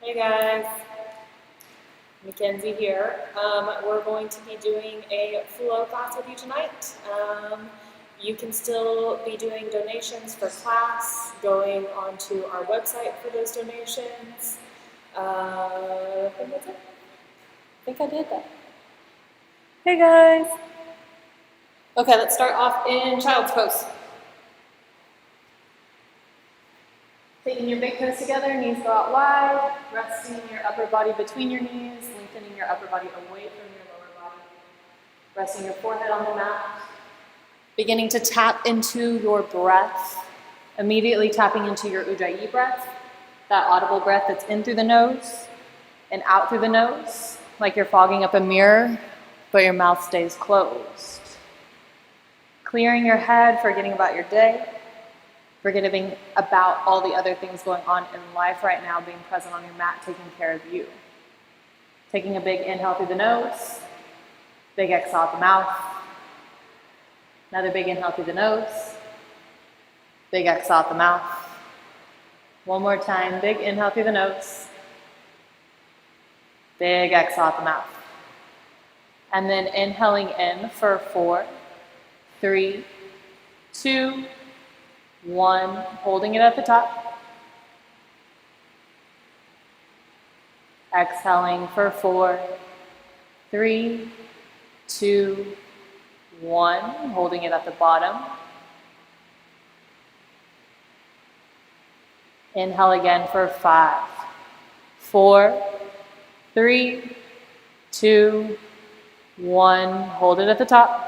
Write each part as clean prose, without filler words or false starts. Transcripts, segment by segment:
Hey guys, Mackenzie here. We're going to be doing a flow class with you tonight. You can still be doing donations for class, going onto our website for those donations. I think that's it. I think I did that. Hey guys. Okay, let's start off in child's pose. Taking your big toes together, knees go out wide, resting your upper body between your knees, lengthening your upper body away from your lower body, resting your forehead on the mat, beginning to tap into your breath, immediately tapping into your Ujjayi breath, that audible breath that's in through the nose and out through the nose, like you're fogging up a mirror, but your mouth stays closed. Clearing your head, forgetting about your day, forgetting about all the other things going on in life right now, being present on your mat, taking care of you. Taking a big inhale through the nose, big exhale out the mouth. Another big inhale through the nose, big exhale out the mouth. One more time, big inhale through the nose, big exhale out the mouth. And then inhaling in for 4, 3, 2, 1, holding it at the top. Exhaling for 4, 3, 2, 1, holding it at the bottom. Inhale again for 5, 4, 3, 2, 1, hold it at the top.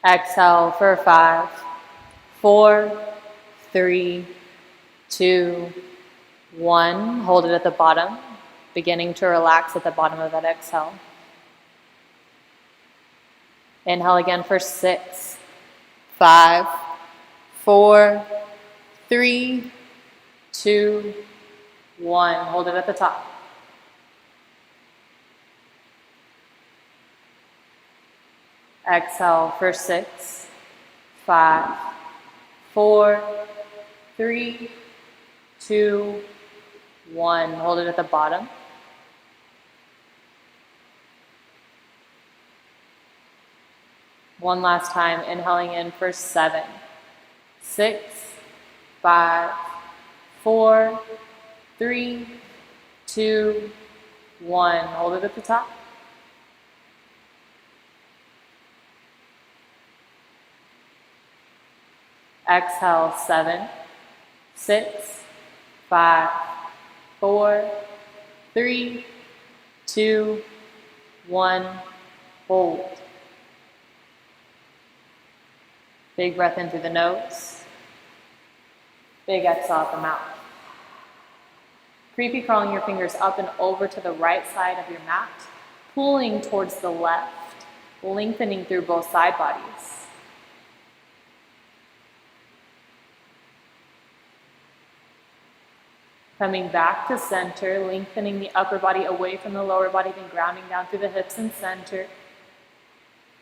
Exhale for 5, 4, 3, 2, 1. Hold it at the bottom, beginning to relax at the bottom of that exhale. Inhale again for 6, 5, 4, 3, 2, 1. Hold it at the top. Exhale for 6, 5, 4, 3, 2, 1. Hold it at the bottom. One last time, inhaling in for 7, 6, 5, 4, 3, 2, 1. Hold it at the top. Exhale, 7, 6, 5, 4, 3, 2, 1, hold. Big breath in through the nose. Big exhale out the mouth. Creepy crawling your fingers up and over to the right side of your mat, pulling towards the left, lengthening through both side bodies. Coming back to center, lengthening the upper body away from the lower body, then grounding down through the hips and center.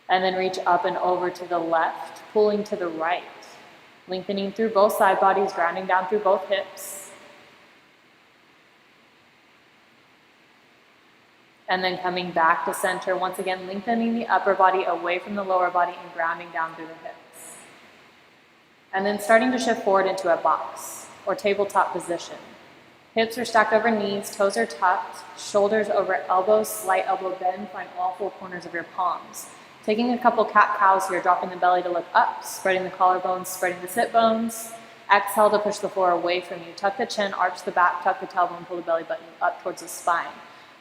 And then reach up and over to the left, pulling to the right, lengthening through both side bodies, grounding down through both hips. And then coming back to center, once again, lengthening the upper body away from the lower body and grounding down through the hips. And then starting to shift forward into a box or tabletop position. Hips are stacked over knees, toes are tucked, shoulders over elbows, slight elbow bend, find all 4 corners of your palms. Taking a couple cat-cows here, dropping the belly to look up, spreading the collarbones, spreading the sit bones. Exhale to push the floor away from you. Tuck the chin, arch the back, tuck the tailbone, pull the belly button up towards the spine.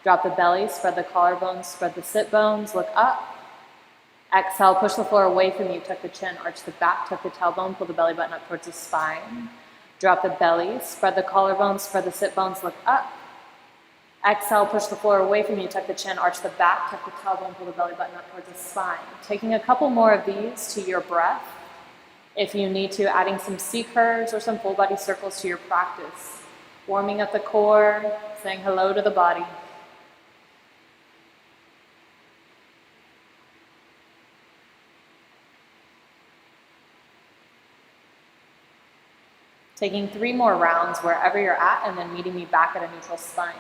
Drop the belly, spread the collarbones, spread the sit bones, look up. Exhale, push the floor away from you, tuck the chin, arch the back, tuck the tailbone, pull the belly button up towards the spine. Drop the belly, spread the collarbones, spread the sit bones, look up. Exhale, push the floor away from you, tuck the chin, arch the back, tuck the tailbone, pull the belly button up towards the spine. Taking a couple more of these to your breath. If you need to, adding some C curves or some full body circles to your practice. Warming up the core, saying hello to the body. Taking 3 more rounds wherever you're at and then meeting me back at a neutral spine.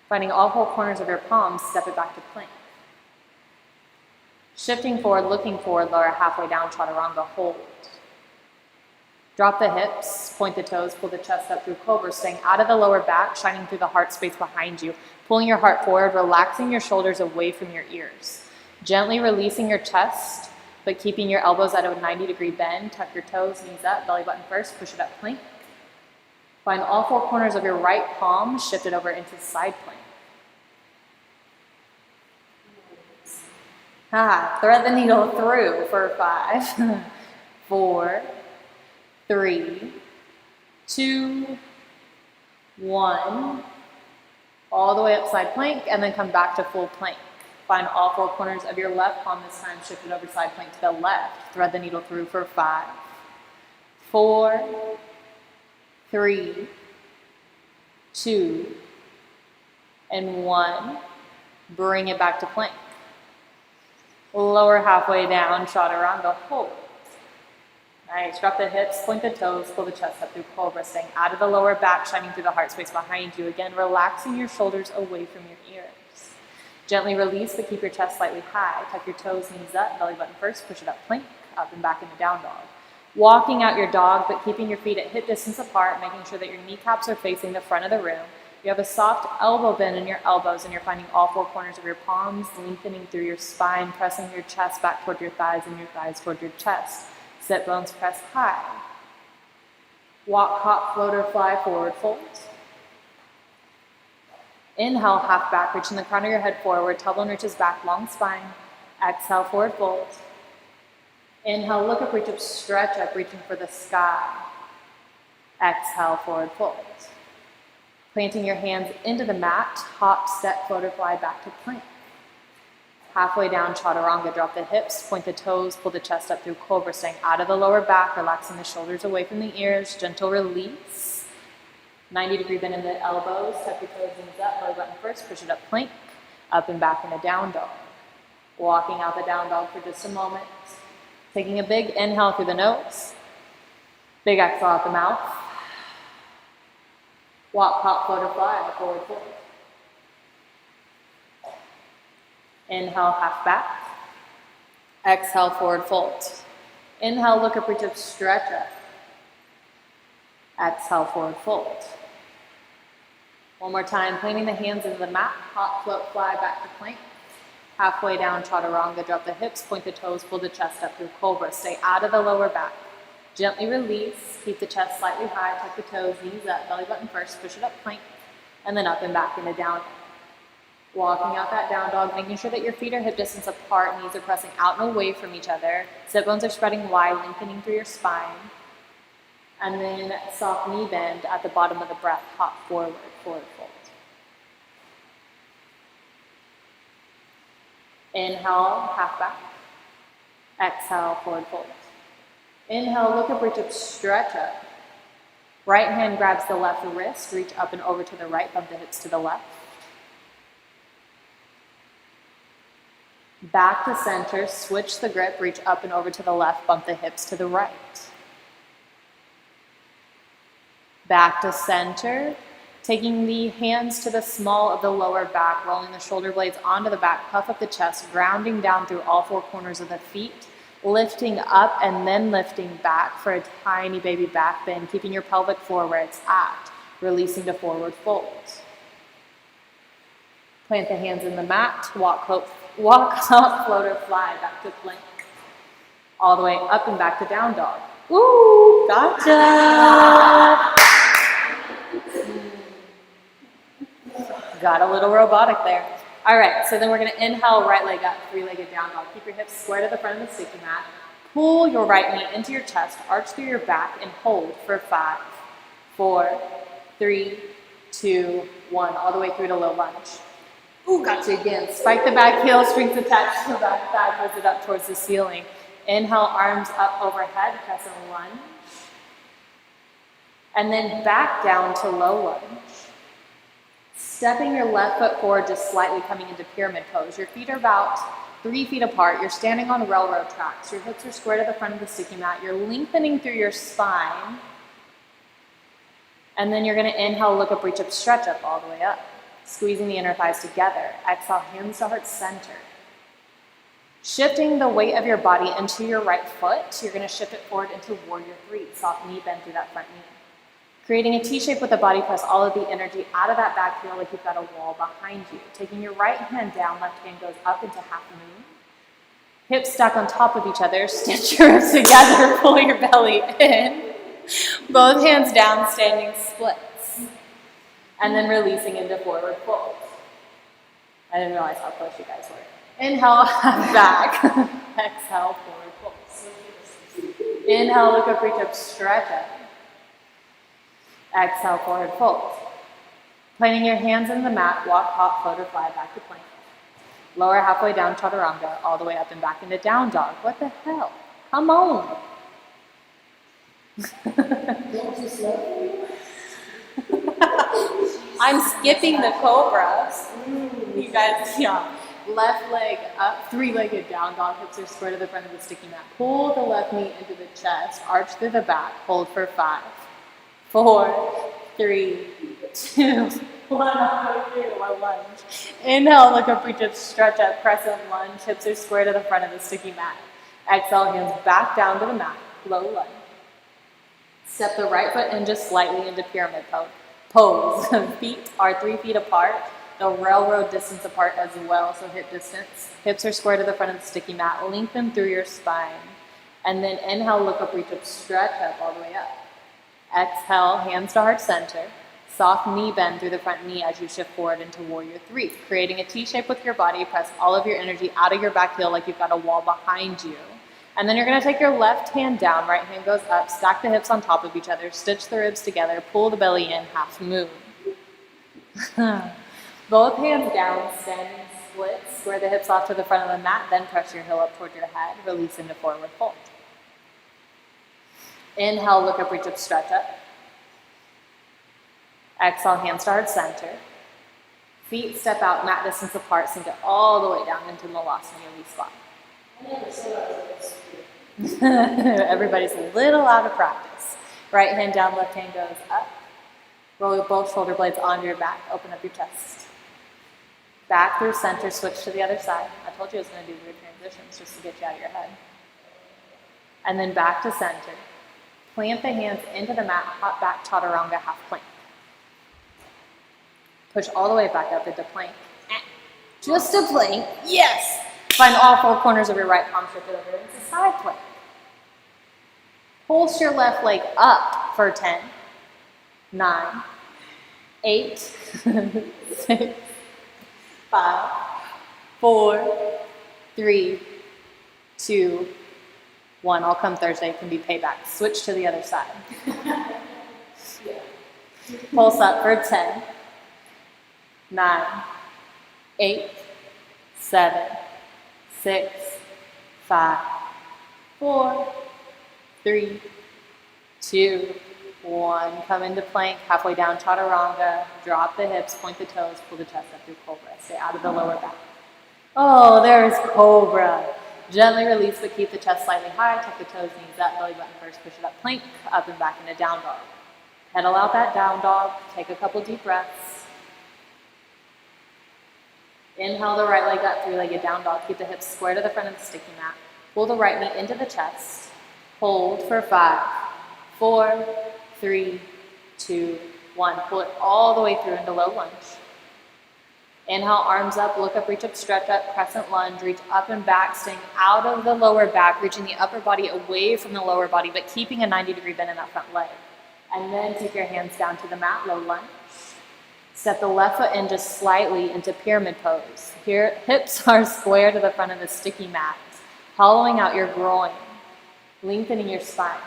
Finding all 4 corners of your palms, step it back to plank. Shifting forward, looking forward, lower halfway down, chaturanga, hold. Drop the hips, point the toes, pull the chest up through cobra, staying out of the lower back, shining through the heart space behind you, pulling your heart forward, relaxing your shoulders away from your ears. Gently releasing your chest, but keeping your elbows at a 90-degree bend. Tuck your toes, knees up, belly button first, push it up, plank. Find all 4 corners of your right palm, shift it over into side plank. Thread the needle through for 5, 4, 3, 2, 1. All the way up side plank and then come back to full plank. Find all 4 corners of your left palm this time, shift it over side plank to the left. Thread the needle through for 5, 4, 3, 2, and 1. Bring it back to plank. Lower halfway down, chaturanga, hold. Nice, drop the hips, point the toes, pull the chest up through cobra, staying out of the lower back, shining through the heart space behind you. Again, relaxing your shoulders away from your ears. Gently release, but keep your chest slightly high. Tuck your toes, knees up, belly button first, push it up, plank, up and back into down dog. Walking out your dog, but keeping your feet at hip distance apart, making sure that your kneecaps are facing the front of the room. You have a soft elbow bend in your elbows, and you're finding all 4 corners of your palms, lengthening through your spine, pressing your chest back toward your thighs and your thighs toward your chest. Sit bones press high. Walk, hop, float, or fly, forward fold. Inhale, half back, reaching the crown of your head forward, tailbone reaches back, long spine. Exhale, forward fold. Inhale, look up, reach up, stretch up, reaching for the sky. Exhale, forward fold. Planting your hands into the mat, hop, step, float, or fly, back to plank. Halfway down, chaturanga, drop the hips, point the toes, pull the chest up through cobra, staying out of the lower back, relaxing the shoulders away from the ears, gentle release. 90-degree bend in the elbows, tuck your toes, knees up, belly button first, push it up, plank, up and back into down dog. Walking out the down dog for just a moment. Taking a big inhale through the nose, big exhale out the mouth. Walk, hop, float, or fly, forward fold. Inhale, half back. Exhale, forward fold. Inhale, look up, reach up, stretch up. Exhale, forward fold. One more time, planting the hands into the mat, hop, float, fly, back to plank. Halfway down, chaturanga, drop the hips, point the toes, pull the chest up through cobra. Stay out of the lower back. Gently release, keep the chest slightly high, tuck the toes, knees up, belly button first, push it up, plank, and then up and back into down dog. Walking out that down dog, making sure that your feet are hip distance apart, knees are pressing out and away from each other, sit bones are spreading wide, lengthening through your spine, and then soft knee bend at the bottom of the breath, hop forward, forward fold. Inhale, half back. Exhale, forward fold. Inhale, look up, reach up, stretch up. Right hand grabs the left wrist, reach up and over to the right, bump the hips to the left. Back to center, switch the grip, reach up and over to the left, bump the hips to the right. Back to center, taking the hands to the small of the lower back, rolling the shoulder blades onto the back, puff up the chest, grounding down through all 4 corners of the feet, lifting up and then lifting back for a tiny baby back bend, keeping your pelvic floor where it's at, releasing to forward fold. Plant the hands in the mat, walk up, float or fly, back to plank. All the way up and back to down dog. Ooh, gotcha! Got a little robotic there. All right, so then we're gonna inhale, right leg up, 3-legged down dog. Keep your hips square to the front of the sticky mat. Pull your right knee into your chest, arch through your back, and hold for 5, 4, 3, 2, 1. All the way through to low lunge. Ooh, gotcha again. Spike the back heel, strength attached to the back thigh, pulls it up towards the ceiling. Inhale, arms up overhead, press and lunge. And then back down to low lunge. Stepping your left foot forward just slightly, coming into pyramid pose. Your feet are about 3 feet apart. You're standing on railroad tracks. Your hips are square to the front of the sticky mat. You're lengthening through your spine. And then you're going to inhale, look up, reach up, stretch up all the way up. Squeezing the inner thighs together. Exhale, hands to heart center. Shifting the weight of your body into your right foot, you're going to shift it forward into warrior three. Soft knee bend through that front knee. Creating a T-shape with the body press, all of the energy out of that back heel like you've got a wall behind you. Taking your right hand down, left hand goes up into half moon. Hips stack on top of each other, stitch your hips together, pull your belly in. Both hands down, standing splits. And then releasing into forward fold. I didn't realize how close you guys were. Inhale, back. Exhale, forward fold. Inhale, look up, reach up, stretch up. Exhale, forward fold. Planting your hands in the mat, walk, hop, float, or fly back to plank. Lower halfway down, chaturanga, all the way up and back into down dog. What the hell? Come on. I'm skipping the cobras. You guys, yeah. Left leg up, three-legged down dog. Hips are square to the front of the sticky mat. Pull the left knee into the chest, arch through the back, hold for 5, 4, 3, 2, 1. One lunge. Inhale, look up, reach up, stretch up, crescent lunge. Hips are square to the front of the sticky mat. Exhale, hands back down to the mat. Low lunge. Step the right foot in just slightly into pyramid pose. Feet are 3 feet apart. The railroad distance apart as well, so hip distance. Hips are square to the front of the sticky mat. Lengthen through your spine. And then inhale, look up, reach up, stretch up all the way up. Exhale, hands to heart center. Soft knee bend through the front knee as you shift forward into warrior three. Creating a T-shape with your body. Press all of your energy out of your back heel like you've got a wall behind you. And then you're going to take your left hand down, right hand goes up, stack the hips on top of each other, stitch the ribs together, pull the belly in, half moon. Both hands down, standing splits, square the hips off to the front of the mat, then press your heel up toward your head, release into forward fold. Inhale, look up, reach up, stretch up. Exhale, hands to heart center. Feet step out, mat distance apart, sink it all the way down into Malasana Yogi squat. Everybody's a little out of practice. Right hand down, left hand goes up. Roll both shoulder blades onto your back, open up your chest. Back through center, switch to the other side. I told you I was going to do weird transitions just to get you out of your head. And then back to center. Plant the hands into the mat, hop back, chaturanga, half plank. Push all the way back up into plank. Just a plank, yes! Find all 4 corners of your right palm shifted over into side plank. Pulse your left leg up for 10, 9, 8, 6, 5, 4, 3, 2, 1. I'll come Thursday, it can be payback. Switch to the other side. Pulse up for 10, 9, 8, 7, 6, 5, 4, 3, 2, 1. Come into plank, halfway down chaturanga. Drop the hips, point the toes, pull the chest up through cobra. Stay out of the lower back. Oh, there's cobra. Gently release, but keep the chest slightly high. Tuck the toes, knees up, belly button first. Push it up, plank, up and back into down dog. Pedal out that down dog. Take a couple deep breaths. Inhale the right leg up, 3-legged down dog. Keep the hips square to the front of the sticky mat. Pull the right knee into the chest. Hold for 5, 4, 3, 2, 1. Pull it all the way through into low lunge. Inhale, arms up, look up, reach up, stretch up, crescent lunge. Reach up and back, staying out of the lower back, reaching the upper body away from the lower body, but keeping a 90-degree bend in that front leg. And then take your hands down to the mat, low lunge. Step the left foot in just slightly into pyramid pose. Here, hips are square to the front of the sticky mat, hollowing out your groin, lengthening your spine.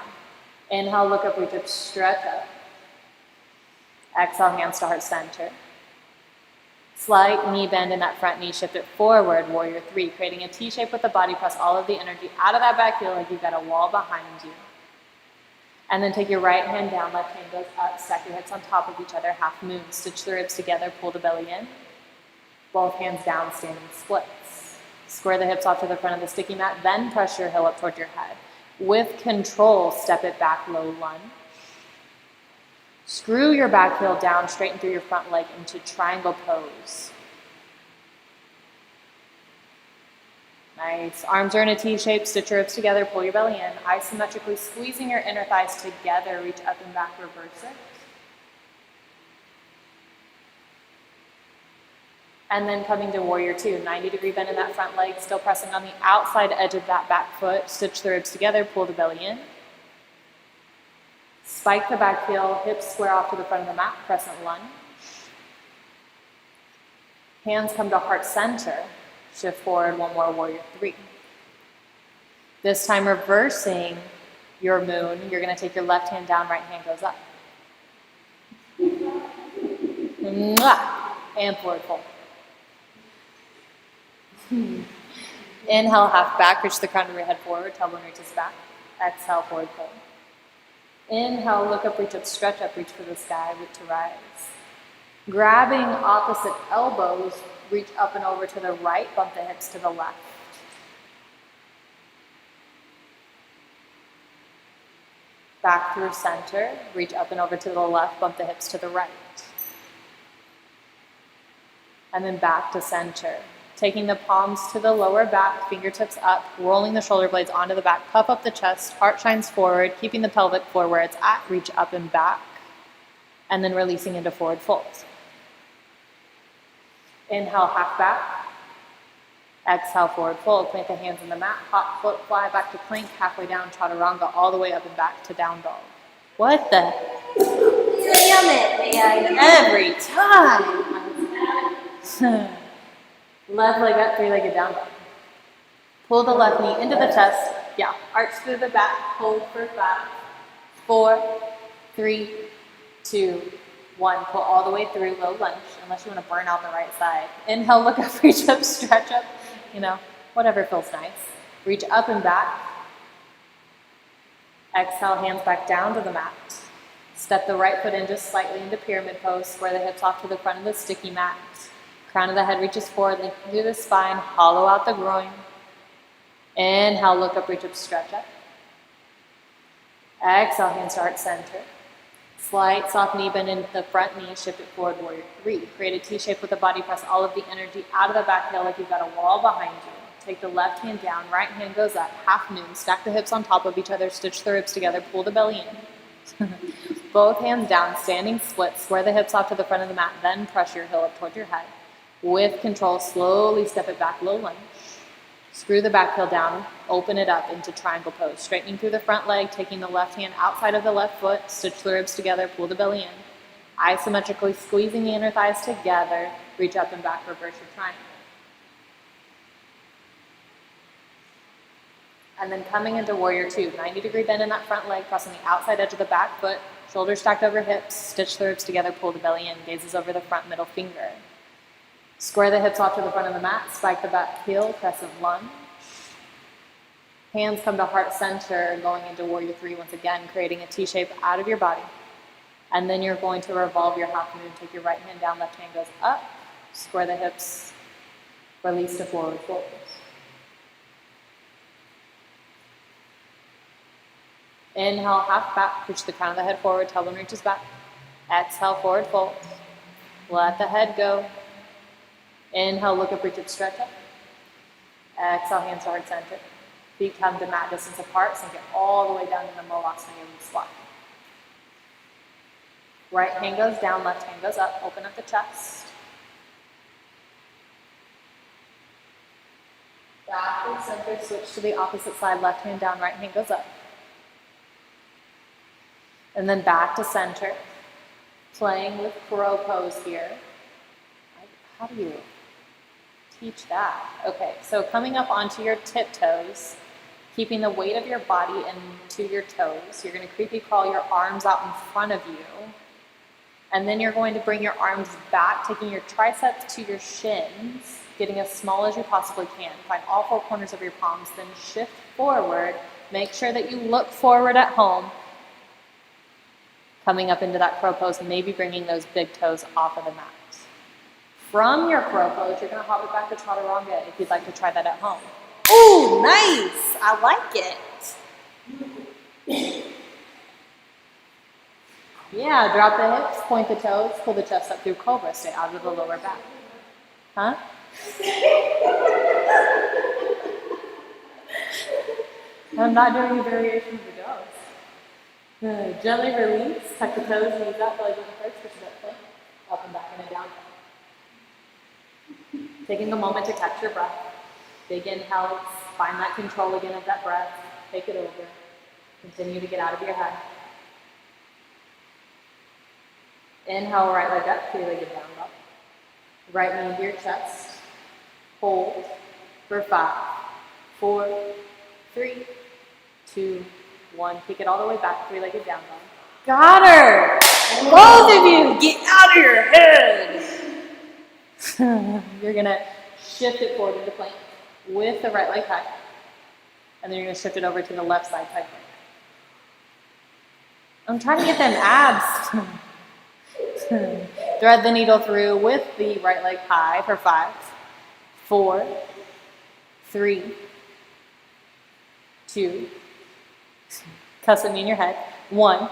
Inhale, look up, reach up, stretch up. Exhale, hands to heart center. Slight knee bend in that front knee, shift it forward, warrior three, creating a T-shape with the body. Press all of the energy out of that back heel like you've got a wall behind you. And then take your right hand down, left hand goes up, stack your hips on top of each other, half moon. Stitch the ribs together, pull the belly in. Both hands down, standing splits. Square the hips off to the front of the sticky mat, then press your heel up toward your head. With control, step it back, low lunge. Screw your back heel down, straighten through your front leg into triangle pose. Nice. Arms are in a T shape, stitch your hips together, pull your belly in. Isometrically squeezing your inner thighs together, reach up and back, reverse it. And then coming to warrior two, 90-degree bend in that front leg, still pressing on the outside edge of that back foot. Stitch the ribs together, pull the belly in. Spike the back heel, hips square off to the front of the mat, crescent lunge. Hands come to heart center. Shift forward, one more, warrior three. This time reversing your moon, you're going to take your left hand down, right hand goes up. And forward fold. Inhale, half back, reach the crown of your head forward, tailbone reaches back. Exhale, forward fold. Inhale, look up, reach up, stretch up, reach for the sky, root to rise. Grabbing opposite elbows, reach up and over to the right, bump the hips to the left. Back through center, reach up and over to the left, bump the hips to the right. And then back to center. Taking the palms to the lower back, fingertips up, rolling the shoulder blades onto the back, puff up the chest, heart shines forward, keeping the pelvic floor where it's at, reach up and back, and then releasing into forward fold. Inhale, half back. Exhale, forward fold. Plant the hands in the mat, hop, foot, fly back to plank, halfway down, chaturanga, all the way up and back to down dog. What the? Every time. Left leg up, three-legged down dog. Pull the left knee into the chest. Yeah, arch through the back, hold for 5, 4, 3, 2, 1. Pull all the way through, low lunge, unless you want to burn out the right side. Inhale, look up, reach up, stretch up, whatever feels nice. Reach up and back. Exhale, hands back down to the mat. Step the right foot in just slightly into pyramid pose. Square the hips off to the front of the sticky mat. Crown of the head reaches forward, lengthen through the spine, hollow out the groin. Inhale, look up, reach up, stretch up. Exhale, hands to heart center. Slight soft knee bend into the front knee, shift it forward, warrior three. Create a T shape with the body, press all of the energy out of the back heel like you've got a wall behind you. Take the left hand down, right hand goes up, half moon, stack the hips on top of each other, stitch the ribs together, pull the belly in. Both hands down, standing split, square the hips off to the front of the mat, then press your heel up toward your head. With control, slowly step it back, low lunge. Screw the back heel down, open it up into triangle pose. Straightening through the front leg, taking the left hand outside of the left foot, stitch the ribs together, pull the belly in. Isometrically squeezing the inner thighs together, reach up and back, reverse your triangle. And then coming into warrior two, 90-degree bend in that front leg, pressing the outside edge of the back foot, shoulders stacked over hips, stitch the ribs together, pull the belly in, gazes over the front middle finger. Square the hips off to the front of the mat, spike the back heel, crescent lunge. Hands come to heart center, going into warrior three once again, creating a T shape out of your body. And then you're going to revolve your half moon, take your right hand down, left hand goes up, square the hips, release to forward fold. Inhale, half back, push the crown of the head forward, tailbone reaches back. Exhale, forward fold. Let the head go. Inhale, look up, reach up, stretch up. Exhale, hands to heart center. Feet come to mat distance apart, sink it all the way down to the Molasana Yogi squat. Right hand goes down, left hand goes up. Open up the chest. Back and center, switch to the opposite side. Left hand down, right hand goes up. And then back to center. Playing with crow pose here. How do you teach that? Okay, so coming up onto your tiptoes, keeping the weight of your body into your toes. You're going to creepy crawl your arms out in front of you. And then you're going to bring your arms back, taking your triceps to your shins, getting as small as you possibly can. Find all four corners of your palms, then shift forward. Make sure that you look forward at home. Coming up into that crow pose, maybe bringing those big toes off of the mat. From your crow pose, you're going to hop it back to chaturanga if you'd like to try that at home. Ooh, nice. I like it. Yeah, drop the hips, point the toes, pull the chest up through cobra, stay out of the lower back. Huh? I'm not doing a variation of the dogs. Gently release, tuck the toes, knees up, belly button first, push it up, up and back in a down dog. Taking a moment to catch your breath. Big inhales, find that control again of that breath, take it over. Continue to get out of your head. Inhale, right leg up, three-legged down dog. Right knee into your chest. Hold for 5, 4, 3, 2, 1. Kick it all the way back, three-legged down dog. Got her. Both of you, get out of your head. You're going to shift it forward into plank with the right leg high. And then you're going to shift it over to the left side tight plank. I'm trying to get them abs. Thread the needle through with the right leg high for 5, 4, 3, 2, cuss at me in your head, 1.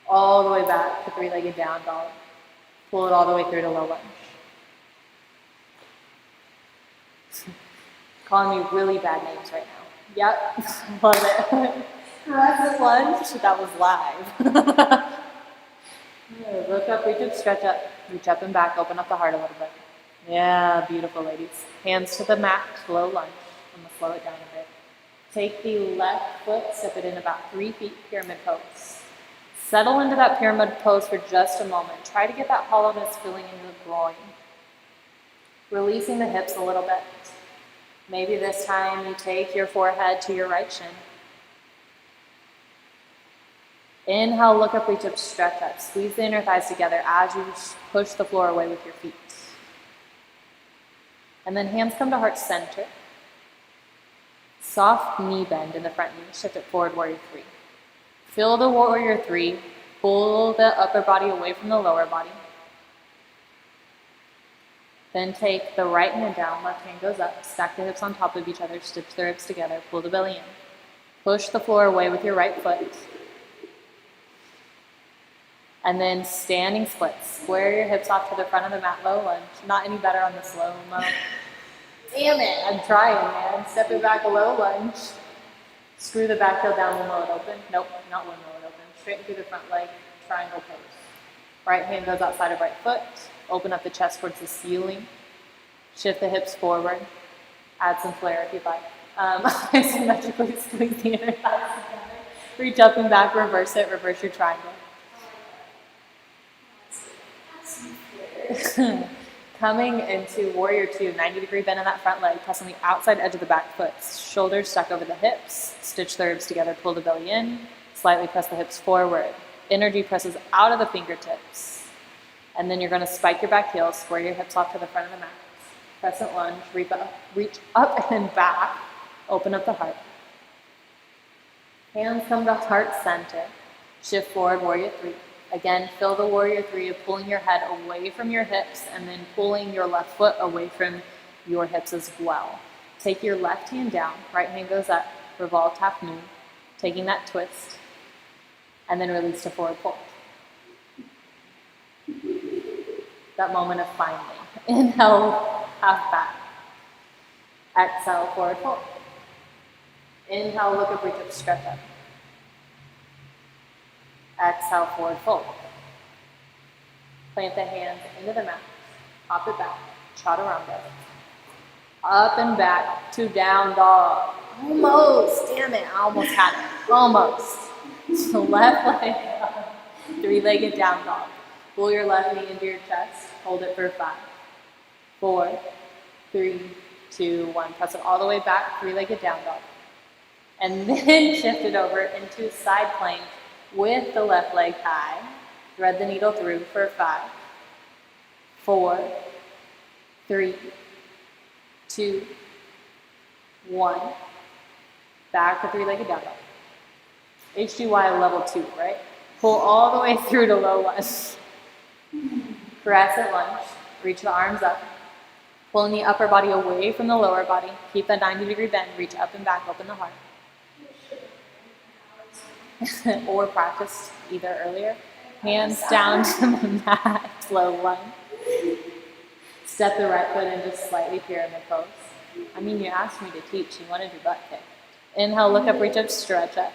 All the way back to three-legged down dog. Pull it all the way through to low lunge. Calling me really bad names right now. Yep, love it. Crescent lunge, that was live. Look up, reach up, stretch up. Reach up and back, open up the heart a little bit. Yeah, beautiful ladies. Hands to the mat, low lunge. I'm going to slow it down a bit. Take the left foot, step it in about 3 feet, pyramid pose. Settle into that pyramid pose for just a moment. Try to get that hollowness filling into the groin. Releasing the hips a little bit. Maybe this time you take your forehead to your right shin. Inhale, look up, reach up, stretch up. Squeeze the inner thighs together as you push the floor away with your feet. And then hands come to heart center. Soft knee bend in the front knee. Shift it forward, warrior 3. Feel the warrior 3. Pull the upper body away from the lower body. Then take the right hand down, left hand goes up. Stack the hips on top of each other, stitch the ribs together, pull the belly in. Push the floor away with your right foot. And then standing splits. Square your hips off to the front of the mat, low lunge. Not any better on the slow-mo. Damn it, I'm trying, man. Step it back, low lunge. Screw the back heel down, windmill it open. Nope, not windmill it open. Straighten through the front leg, triangle pose. Right hand goes outside of right foot. Open up the chest towards the ceiling. Shift the hips forward. Add some flair if you'd like. Isometrically squeeze the inner thighs together. Reach up and back, reverse it, reverse your triangle. Coming into warrior 2, 90-degree bend in that front leg, press on the outside edge of the back foot. Shoulders stuck over the hips, stitch the ribs together, pull the belly in, slightly press the hips forward. Energy presses out of the fingertips. And then you're going to spike your back heel, square your hips off to the front of the mat. Crescent lunge, reach up and back, open up the heart. Hands come to heart center. Shift forward, warrior 3. Again, feel the warrior 3 of pulling your head away from your hips and then pulling your left foot away from your hips as well. Take your left hand down, right hand goes up, revolve half moon, taking that twist, and then release to forward fold. That moment of finding. Inhale, half back. Exhale, forward fold. Inhale, look up, reach up, stretch up. Exhale, forward fold. Plant the hands into the mat. Hop it back. Chaturanga. Up and back to down dog. Almost. Damn it. I almost had it. Almost. So left leg up. Three-legged down dog. Pull your left knee into your chest. Hold it for 5, 4, 3, 2, 1. Press it all the way back. Three-legged down dog. And then shift it over into side plank with the left leg high. Thread the needle through for 5, 4, 3, 2, 1. Back to three-legged down dog. HDY level 2, right? Pull all the way through to low lunge. Crescent lunge. Reach the arms up. Pulling the upper body away from the lower body. Keep that 90-degree bend. Reach up and back, open the heart. Or practice either earlier. Hands down to the mat. Slow lunge. Step the right foot in just slightly pyramid pose. I mean, you asked me to teach. You wanted your butt kicked. Inhale, look up, reach up, stretch up.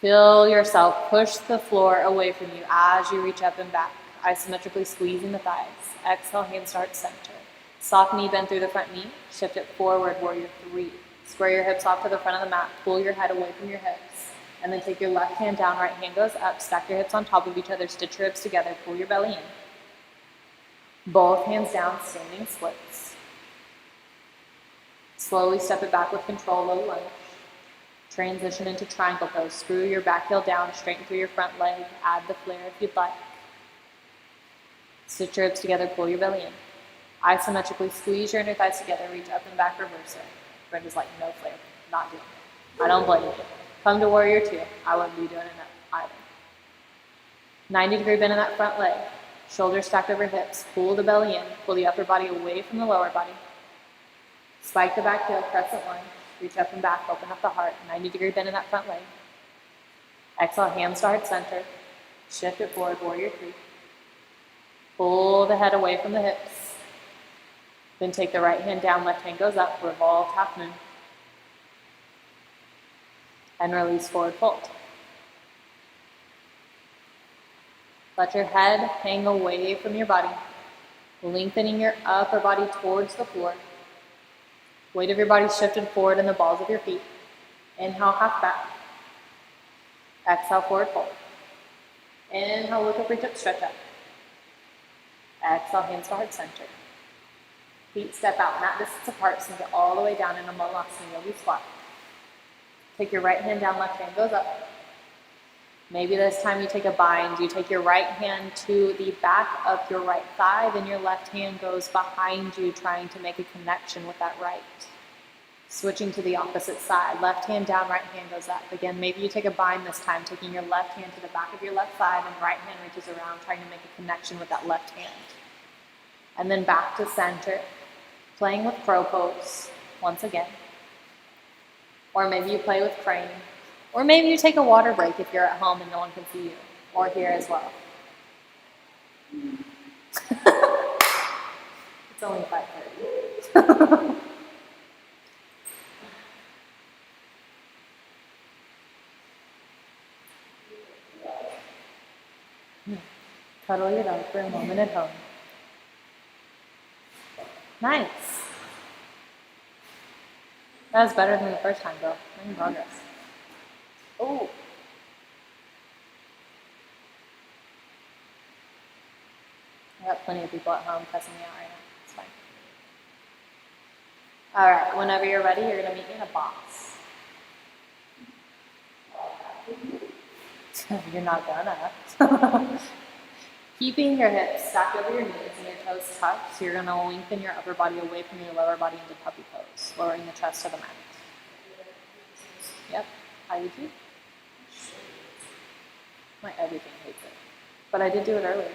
Feel yourself push the floor away from you as you reach up and back, isometrically squeezing the thighs. Exhale, hands start center. Soft knee bend through the front knee. Shift it forward, warrior 3. Square your hips off to the front of the mat. Pull your head away from your hips. And then take your left hand down, right hand goes up. Stack your hips on top of each other. Stitch your hips together. Pull your belly in. Both hands down, standing splits. Slowly step it back with control, low lunge. Transition into triangle pose. Screw your back heel down, straighten through your front leg. Add the flare if you'd like. Stitch your hips together, pull your belly in. Isometrically squeeze your inner thighs together, reach up and back, reverse it. Brenda's like, no flare, not doing it. I don't blame you. Come to warrior 2. I wouldn't be doing it either. 90-degree bend in that front leg. Shoulders stacked over hips. Pull the belly in. Pull the upper body away from the lower body. Spike the back heel, crescent lunge. Reach up and back, open up the heart. 90-degree bend in that front leg. Exhale, hands to heart center. Shift it forward, warrior 3. Pull the head away from the hips. Then take the right hand down, left hand goes up, revolve half moon. And release forward fold. Let your head hang away from your body, lengthening your upper body towards the floor. Weight of your body shifted forward in the balls of your feet. Inhale, half back. Exhale, forward fold. Inhale, look up, reach up, stretch up. Exhale, hands to heart center. Feet step out, mat distance apart, sink it all the way down into Malasana Yogi squat. Take your right hand down, left hand goes up. Maybe this time you take a bind. You take your right hand to the back of your right thigh, then your left hand goes behind you, trying to make a connection with that right. Switching to the opposite side. Left hand down, right hand goes up. Again, maybe you take a bind this time, taking your left hand to the back of your left thigh, then right hand reaches around, trying to make a connection with that left hand. And then back to center, playing with crow pose once again. Or maybe you play with crane. Or maybe you take a water break if you're at home and no one can see you. Or here as well. It's only 5:30. Cuddle your dog for a moment at home. Nice. That was better than the first time, though. Making progress. Oh. I got plenty of people at home cussing me out right now. It's fine. All right. Whenever you're ready, you're going to meet me in a box. You're not gonna. Keeping your hips stacked over your knees and your toes tucked, so you're going to lengthen your upper body away from your lower body into puppy pose, lowering the chest to the mat. Yep, how you do? My everything hates it. But I did do it earlier.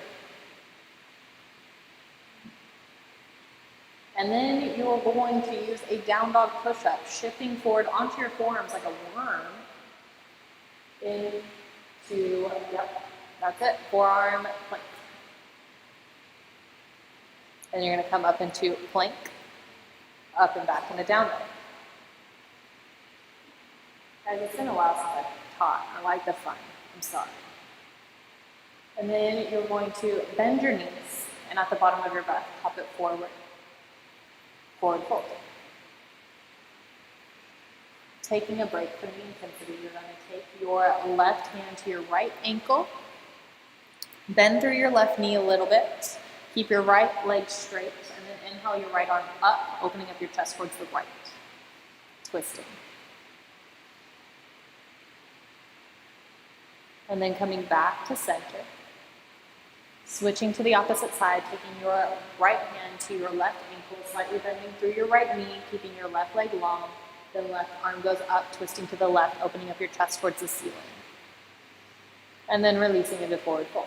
And then you are going to use a down dog push-up, shifting forward onto your forearms like a worm. Into, yep, that's it, forearm plank. And you're going to come up into plank, up and back in a down dog. Guys, it's been a while since I've taught. I like the fun. I'm sorry. And then you're going to bend your knees, and at the bottom of your breath, pop it forward. Forward fold. Taking a break from the intensity, you're going to take your left hand to your right ankle, bend through your left knee a little bit, keep your right leg straight, and then inhale your right arm up, opening up your chest towards the right, twisting. And then coming back to center, switching to the opposite side, taking your right hand to your left ankle, slightly bending through your right knee, keeping your left leg long, Then left arm goes up, twisting to the left, opening up your chest towards the ceiling. And then releasing into forward fold.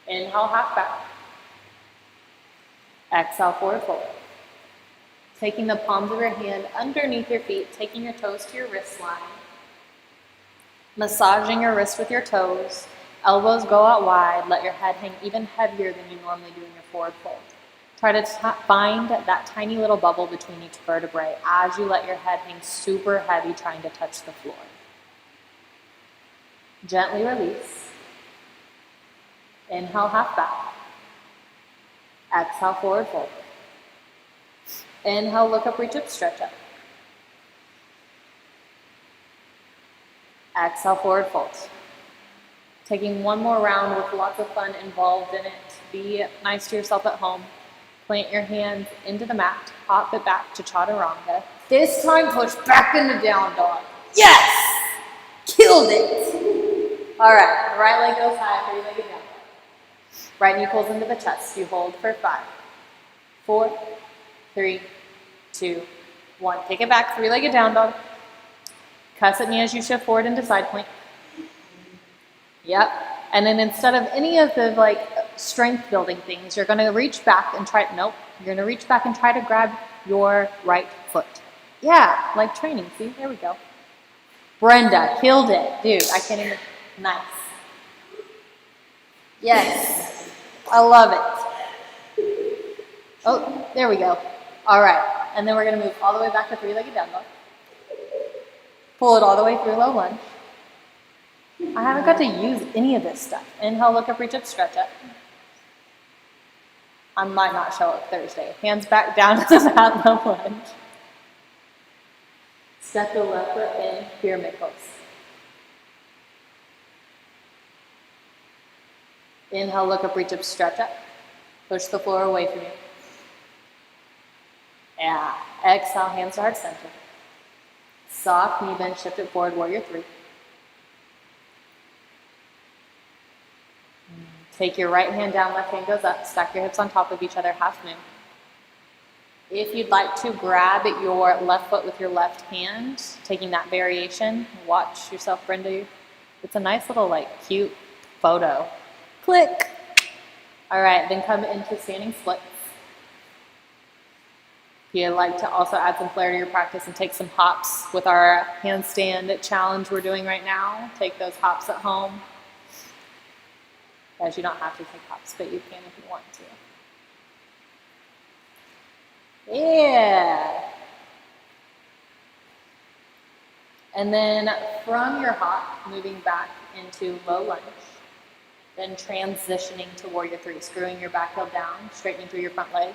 Inhale, half back. Exhale, forward fold. Taking the palms of your hand underneath your feet, taking your toes to your wrist line. Massaging your wrist with your toes. Elbows go out wide. Let your head hang even heavier than you normally do in your forward fold. Try to find that tiny little bubble between each vertebrae as you let your head hang super heavy, trying to touch the floor. Gently release. Inhale, half back. Exhale, forward fold. Inhale, look up, reach up, stretch up. Exhale, forward fold. Taking one more round with lots of fun involved in it. Be nice to yourself at home. Plant your hands into the mat. Hop it back to chaturanga. This time, push back into down dog. Yes! Killed it! All right, right leg goes high, three-legged down. Right knee pulls into the chest. You hold for 5, 4, 3, 2, 1. Take it back, three-legged down dog. Cusset knee as you shift forward into side plank. Yep. And then instead of any of the strength building things, you're gonna reach back and you're gonna reach back and try to grab your right foot. Yeah, like training, see, there we go. Brenda, killed it. Dude, I can't even, nice. Yes, I love it. Oh, there we go. All right, and then we're gonna move all the way back to three-legged down dog. Pull it all the way through low lunge. I haven't got to use any of this stuff. Inhale, look up, reach up, stretch up. I might not show up Thursday. Hands back down to the mat, low lunge. Step the left foot in, pyramid pose. Inhale, look up, reach up, stretch up. Push the floor away from you. Yeah. Exhale, hands to heart center. Soft knee bend, shift it forward, warrior 3. Take your right hand down, left hand goes up. Stack your hips on top of each other, half moon. If you'd like to grab your left foot with your left hand, taking that variation, watch yourself, Brenda. It's a nice little cute photo. Click. All right, then come into standing splits. If you'd like to also add some flair to your practice and take some hops with our handstand challenge we're doing right now, take those hops at home. Guys, you don't have to take hops, but you can if you want to. Yeah. And then from your hop, moving back into low lunge, then transitioning to warrior 3, screwing your back heel down, straightening through your front leg,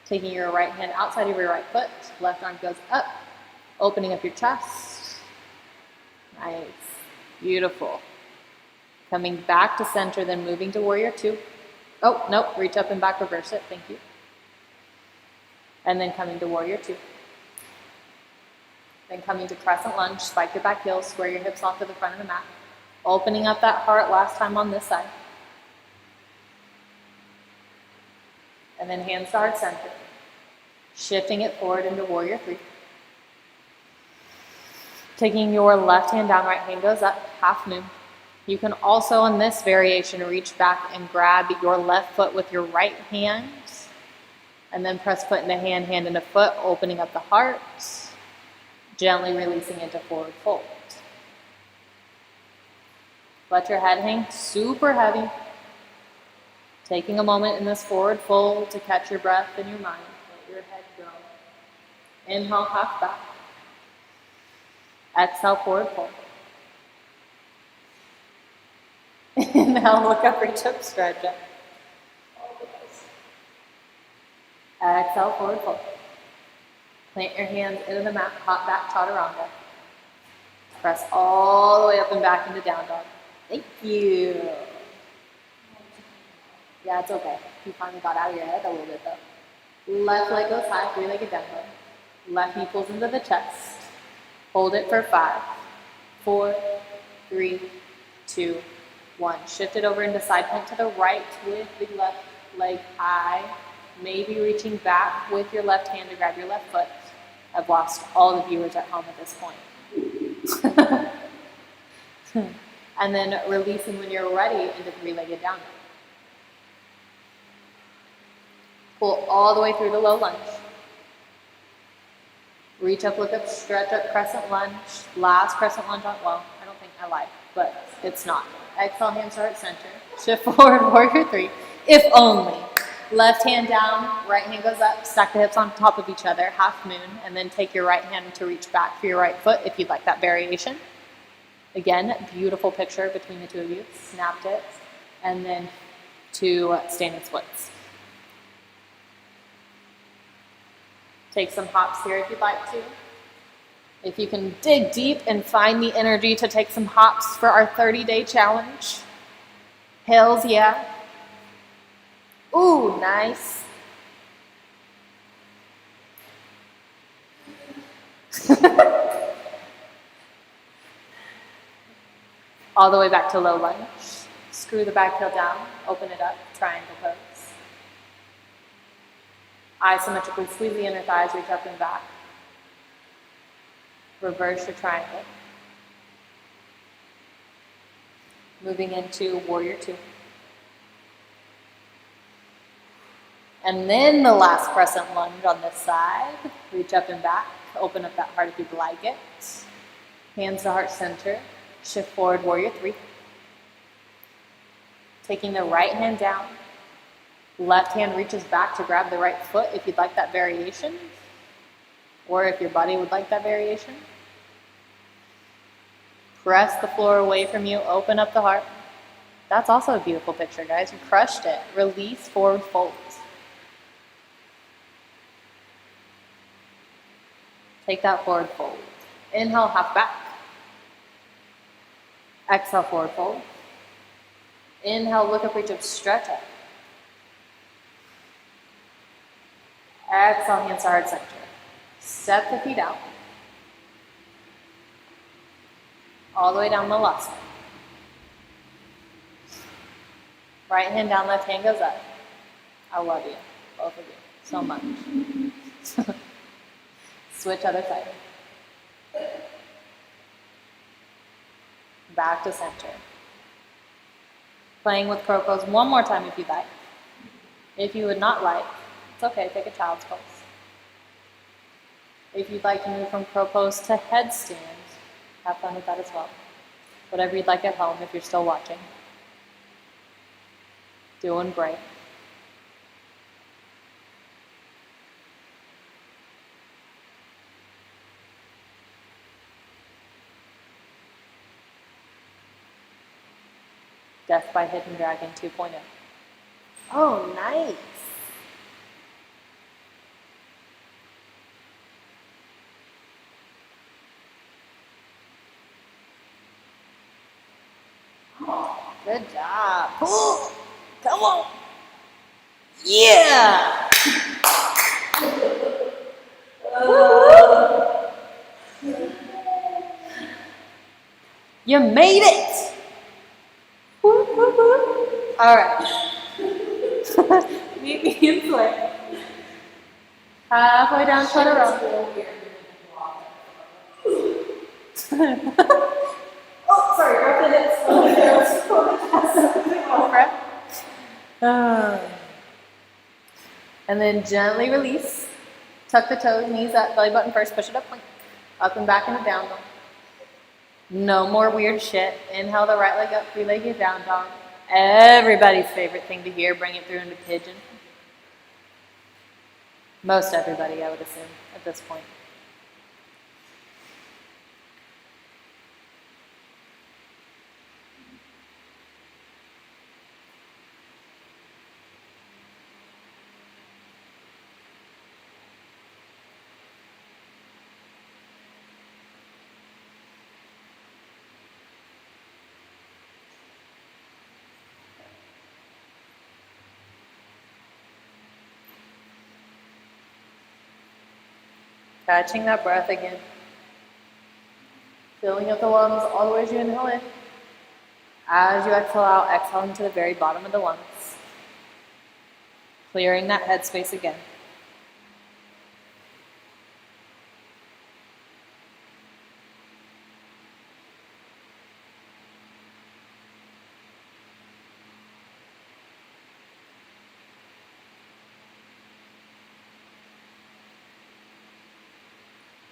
taking your right hand outside of your right foot, left arm goes up, opening up your chest. Nice. Beautiful. Coming back to center, then moving to warrior 2. Oh, nope, reach up and back, reverse it, thank you. And then coming to warrior 2. Then coming to crescent lunge, spike your back heels, square your hips off to the front of the mat. Opening up that heart last time on this side. And then hands to heart center. Shifting it forward into warrior 3. Taking your left hand down, right hand goes up, half moon. You can also, in this variation, reach back and grab your left foot with your right hand, and then press foot into hand, hand into foot, opening up the heart, gently releasing into forward fold. Let your head hang super heavy. Taking a moment in this forward fold to catch your breath and your mind. Let your head go. Inhale, half back. Exhale, forward fold. Inhale, look up, reach up, stretch up. Exhale, forward fold. Plant your hands into the mat, hop back, chaturanga. Press all the way up and back into down dog. Thank you. Yeah, it's okay. You finally got out of your head a little bit though. Left leg goes high, three-legged down dog. Left knee pulls into the chest. Hold it for 5, 4, 3, 2, 1. Shift it over into side plank to the right with the left leg high. Maybe reaching back with your left hand to grab your left foot. I've lost all the viewers at home at this point. And then releasing when you're ready into three-legged down dog. Pull all the way through the low lunge. Reach up, look up, stretch up, crescent lunge. Last crescent lunge on, well, I don't think I like, but it's not. Exhale, hands start center. Shift forward, warrior three. If only. Left hand down, right hand goes up, stack the hips on top of each other, half moon, and then take your right hand to reach back for your right foot if you'd like that variation. Again, beautiful picture between the two of you. Snapped it, and then two standing splits. Take some hops here if you'd like to. If you can dig deep and find the energy to take some hops for our 30-day challenge. Hells yeah. Ooh, nice. All the way back to low lunge. Screw the back heel down, open it up, triangle pose. Isometrically squeeze the inner thighs, reach up and back. Reverse your triangle. Moving into warrior two. And then the last crescent lunge on this side. Reach up and back. Open up that heart if you'd like it. Hands to heart center. Shift forward, warrior three. Taking the right hand down. Left hand reaches back to grab the right foot if you'd like that variation. Or if your body would like that variation. Press the floor away from you. Open up the heart. That's also a beautiful picture, guys. You crushed it. Release, forward fold. Take that forward fold. Inhale, half back. Exhale, forward fold. Inhale, look up, reach up, stretch up. Exhale, hands to heart center. Step the feet out. All the way down the left side. Right hand down, left hand goes up. I love you, both of you, so much. Switch other side. Back to center. Playing with crow pose one more time if you'd like. If you would not like, it's okay, take a child's pose. If you'd like to move from crow pose to headstand, have fun with that as well. Whatever you'd like at home if you're still watching. Doing great. Death by Hidden Dragon 2.0. Oh, nice. Oh, good job. Cool. Come on. Yeah. You made it. All right. Meet me in play. Halfway down, turn around. Oh, sorry, grab the hips. And then gently release. Tuck the toes, knees up, belly button first, push it up, plank. Up and back into down dog. No more weird shit. Inhale the right leg up, three-legged down dog. Everybody's favorite thing to hear, bring it through into pigeon. Most everybody, I would assume, at this point. Catching that breath again. Filling up the lungs all the way as you inhale in. As you exhale out, exhale into the very bottom of the lungs. Clearing that head space again.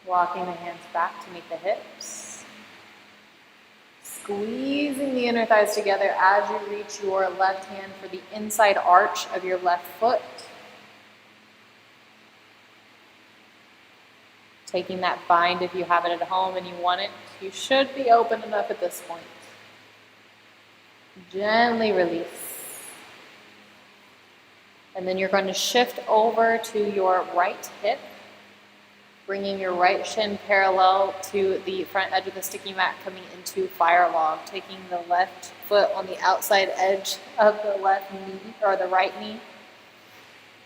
Walking the hands back to meet the hips. Squeezing the inner thighs together as you reach your left hand for the inside arch of your left foot. Taking that bind if you have it at home and you want it. You should be open enough at this point. Gently release. And then you're going to shift over to your right hip, bringing your right shin parallel to the front edge of the sticky mat, coming into fire log, taking the left foot on the outside edge of the left knee, or the right knee,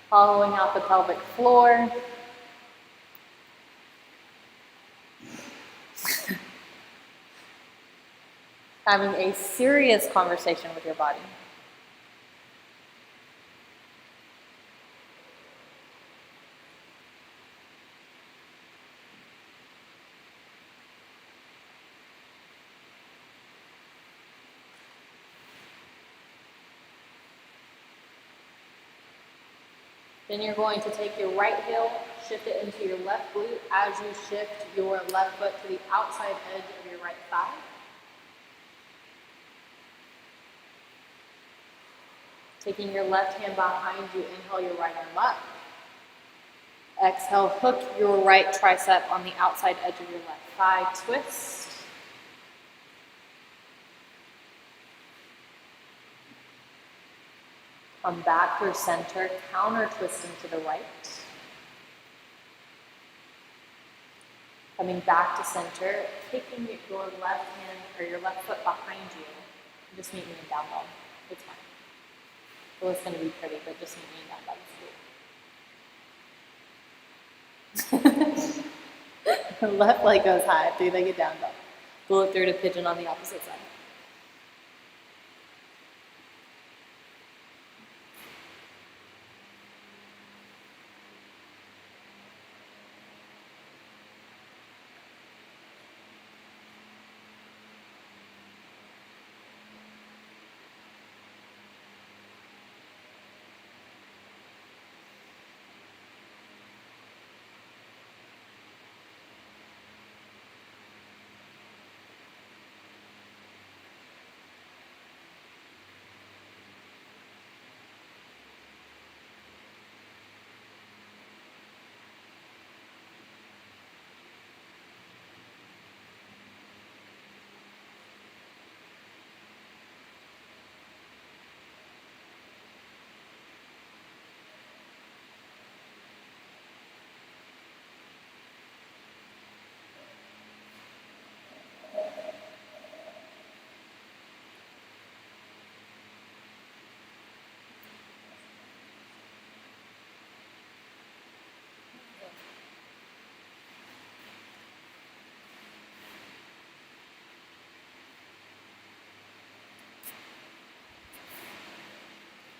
hollowing out the pelvic floor. Having a serious conversation with your body. Then you're going to take your right heel, shift it into your left glute as you shift your left foot to the outside edge of your right thigh. Taking your left hand behind you, inhale your right arm up. Exhale, hook your right tricep on the outside edge of your left thigh, twist. Come back through center, counter twisting to the right. Coming back to center, kicking your left hand or your left foot behind you. Just meet me in down dog. It's fine. Well, it's going to be pretty, but just meet me in down dog. The left leg goes high, three-legged down dog. Pull it through to pigeon on the opposite side.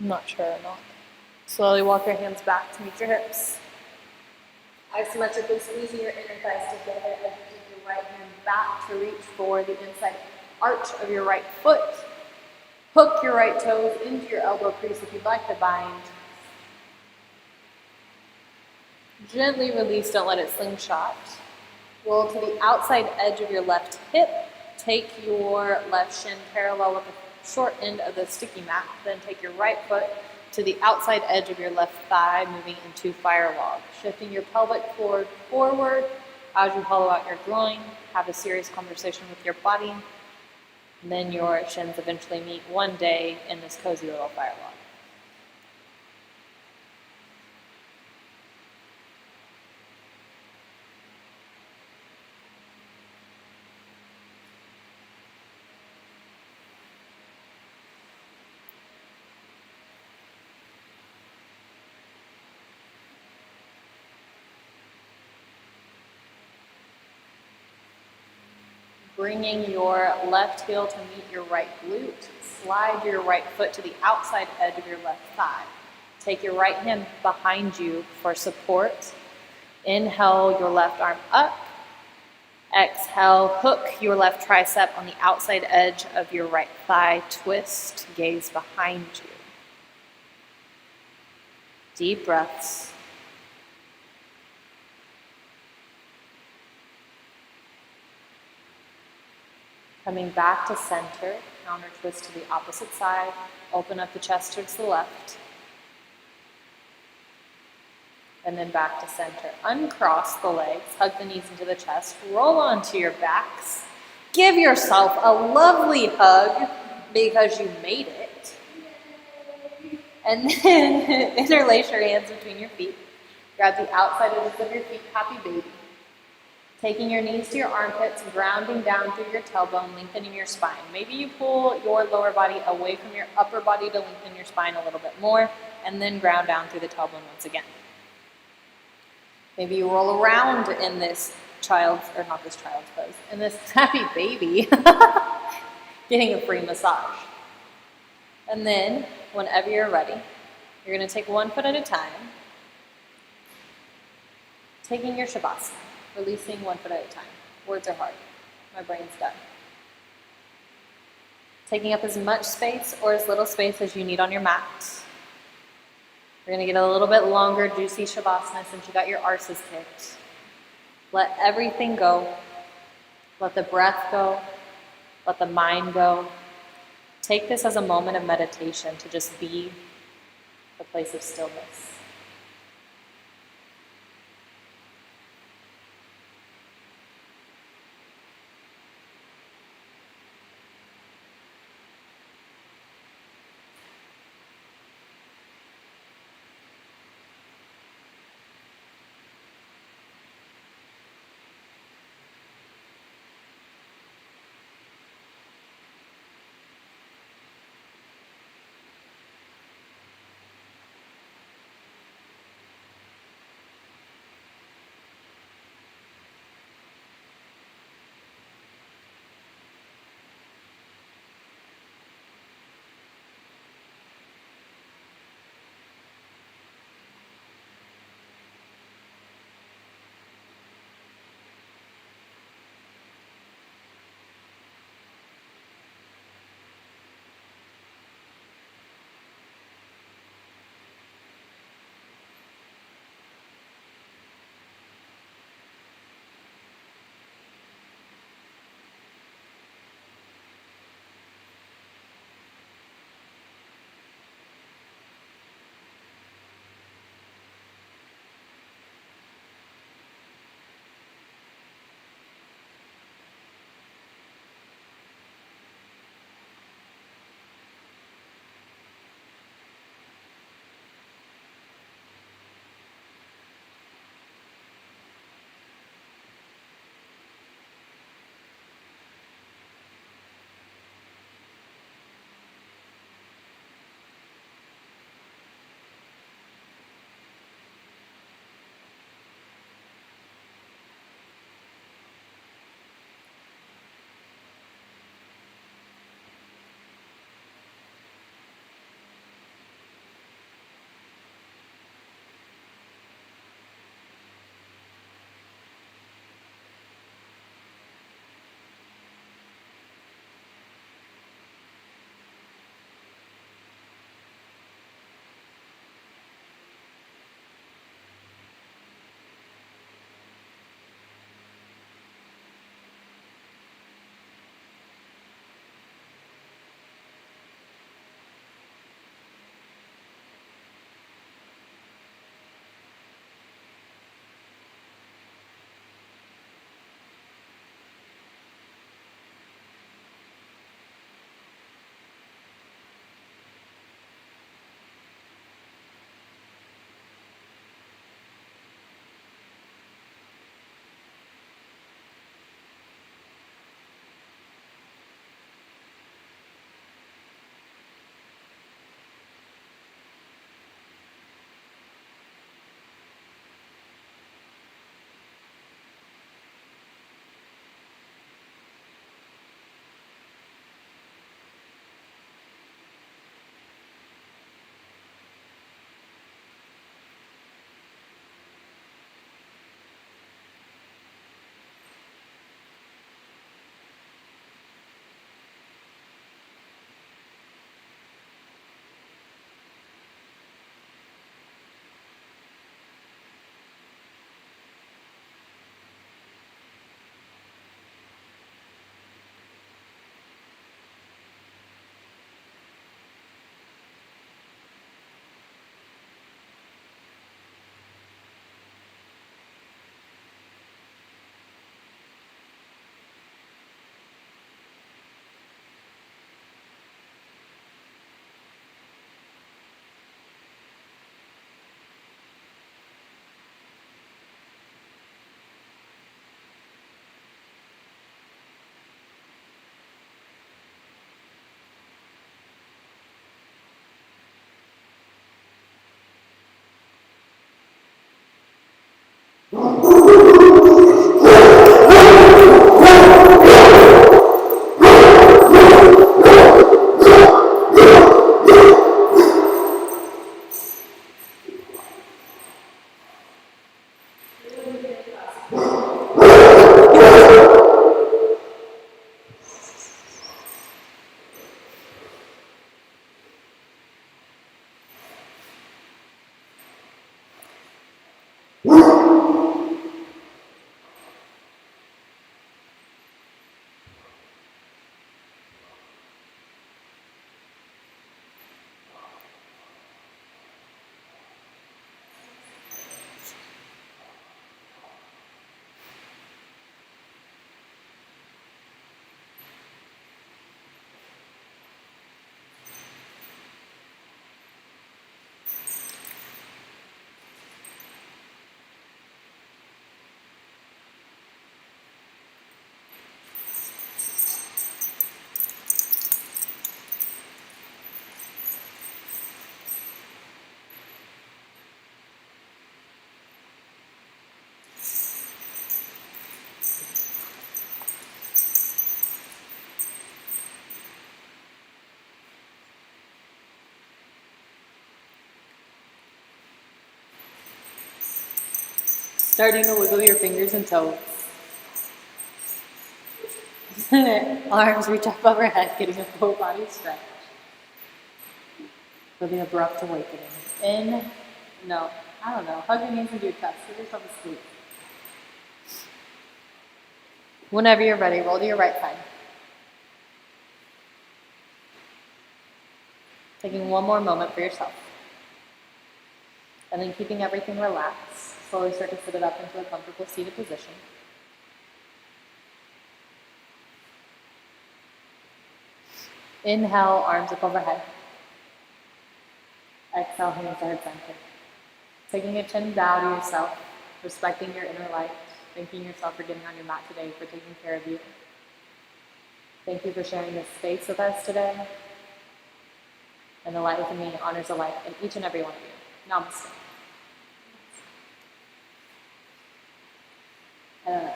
I'm not sure or not. Slowly walk your hands back to meet your hips. Isometrically squeezing your inner thighs together as you take your right hand back to reach for the inside arch of your right foot. Hook your right toes into your elbow crease if you'd like to bind. Gently release, don't let it slingshot. Roll to the outside edge of your left hip. Take your left shin parallel with the short end of the sticky mat. Then take your right foot to the outside edge of your left thigh, moving into fire log. Shifting your pelvic floor forward as you hollow out your groin. Have a serious conversation with your body. And then your shins eventually meet one day in this cozy little fire log. Bringing your left heel to meet your right glute. Slide your right foot to the outside edge of your left thigh. Take your right hand behind you for support. Inhale your left arm up. Exhale, hook your left tricep on the outside edge of your right thigh. Twist, gaze behind you. Deep breaths. Coming back to center, counter twist to the opposite side. Open up the chest towards the left. And then back to center. Uncross the legs, hug the knees into the chest, roll onto your backs. Give yourself a lovely hug because you made it. And then interlace your hands between your feet. Grab the outside edges of your feet, happy baby. Taking your knees to your armpits, grounding down through your tailbone, lengthening your spine. Maybe you pull your lower body away from your upper body to lengthen your spine a little bit more, and then ground down through the tailbone once again. Maybe you roll around in this child's, or not this child's pose, in this happy baby, getting a free massage. And then, whenever you're ready, you're going to take one foot at a time, taking your Shavasana, releasing one foot at a time. Words are hard. My brain's done. Taking up as much space or as little space as you need on your mat. We're going to get a little bit longer, juicy Shavasana since you got your arses kicked. Let everything go. Let the breath go. Let the mind go. Take this as a moment of meditation to just be a place of stillness. Starting to wiggle your fingers and toes. Arms reach up overhead, getting a full body stretch. For the abrupt awakening. In, no, I don't know. Hug your knees into your chest. Give yourself a squeeze. Whenever you're ready, roll to your right side. Taking one more moment for yourself. And then keeping everything relaxed, slowly start to sit it up into a comfortable seated position. Inhale, arms up overhead. Exhale, hands to head center. Taking a chin bow to yourself, respecting your inner light, thanking yourself for getting on your mat today, for taking care of you. Thank you for sharing this space with us today. And the light within me honors the light in each and every one of you. Namaste. I don't know.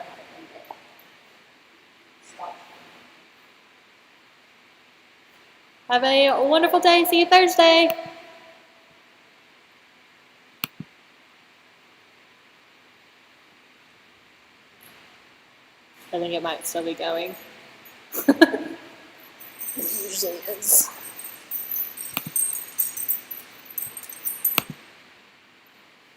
Stop. Have a wonderful day. See you Thursday. I think it might still be going. It usually is.